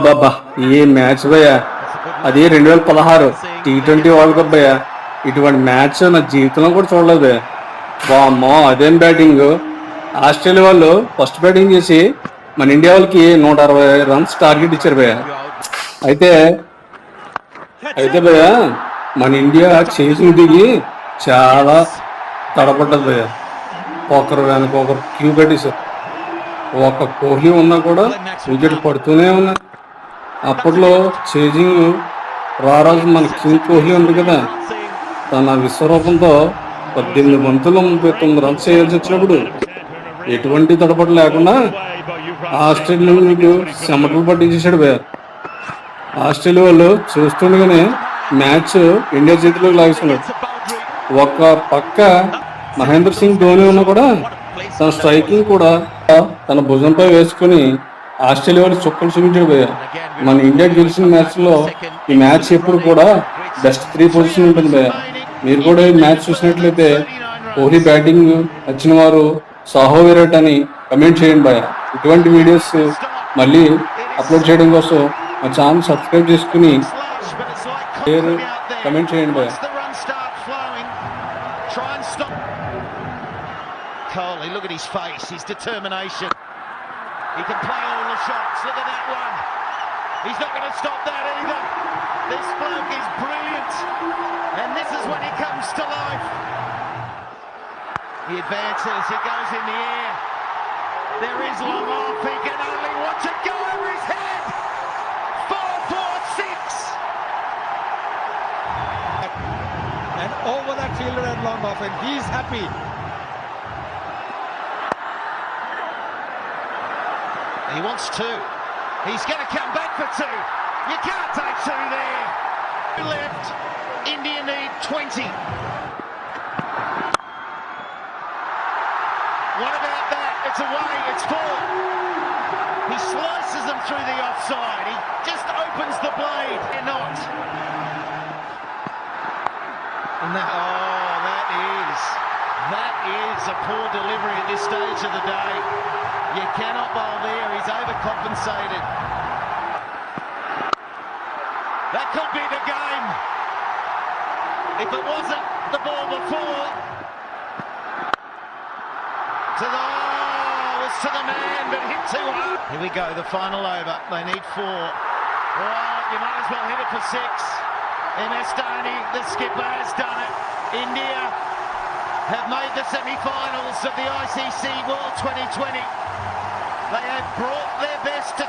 అబ్బాబ్బా! ఏ match భయ్యా! అది 2016 T20 world cup భయ్యా! ఇటువంటి మ్యాచ్ నా జీవితంలో కూడా చూడలేదు భయ్యా! వామ్మో! అదేం బ్యాటింగ్. ఆస్ట్రేలియా వాళ్ళు ఫస్ట్ బ్యాటింగ్ చేసి మన ఇండియా వాళ్ళకి 160 రన్స్ టార్గెట్ ఇచ్చారు భయ్యా. అయితే అయితే భయ్యా మన ఇండియా చేసింగ్ దిగి చాలా తడబడ్డది భయ్యా. ఒకరు వెనక ఒకరు క్యూ కట్టేశారు. ఒక కోహ్లీ ఉన్నా కూడా వికెట్ పడుతూనే ఉన్నాయి. అప్పట్లో చేజింగ్ రారాజు మన కింగ్ కోహ్లీ ఉంది కదా, తన విశ్వరూపంతో 18 బంతులు 39 రన్స్ చేయాల్సి వచ్చినప్పుడు ఎటువంటి తడబడి లేకుండా ఆస్ట్రేలియా చెమటలు పట్టించేసాడు భయ్యా. ఆస్ట్రేలియా వాళ్ళు చూస్తుండగానే మ్యాచ్ ఇండియా చేతిలోకి లాగేసుకున్నాడు. ఒక పక్క మహేంద్ర సింగ్ ధోని ఉన్నా కూడా తన స్ట్రైకింగ్ కూడా తన భుజంపై వేసుకుని ఆస్ట్రేలియా వాళ్ళు చుక్కలు చూపించాడు భయ్యా. మన ఇండియా గెలిచిన మ్యాచ్ లో ఈ మ్యాచ్ ఎప్పుడు కూడా బెస్ట్ 3 పొజిషన్ ఉంటుంది భయ్యా. మీరు కూడా ఈ మ్యాచ్ చూసినట్లయితే కోహ్లీ బ్యాటింగ్ వచ్చిన వారు సాహో విరాట్ అని కమెంట్ చేయండి భయ్యా. ఇటువంటి వీడియోస్ మళ్ళీ అప్లోడ్ చేయడం కోసం మా ఛానల్ సబ్స్క్రైబ్ చేసుకుని షేర్ కమెంట్ చేయండి భయ్యా. Kohli, look at his face, his determination. He can play all the shots. Look at that one. He's not going to stop that either. This bloke is brilliant. And this is when he comes to life. He advances, it goes in the air. There is long off. He can only watch it go over his head. 4-4-6. And over that fielder and long off, and he's happy. He wants 2. He's going to come back for 2. You can't take 2 there. 2 left. India need 20. What about that? It's away. It's 4. He slices them through the offside. He just opens the blade. They're not. And that is a poor delivery at this stage of the day. You cannot bowl there. He's overcompensated. That could be the game. If it wasn't the ball before. It's to the man, but hit too hard. Here we go, the final over. They need 4. Well, you might as well hit it for 6. MS Dhoni, the skipper, has done it. India have made the semi-finals of the ICC World 2020. They have brought their best to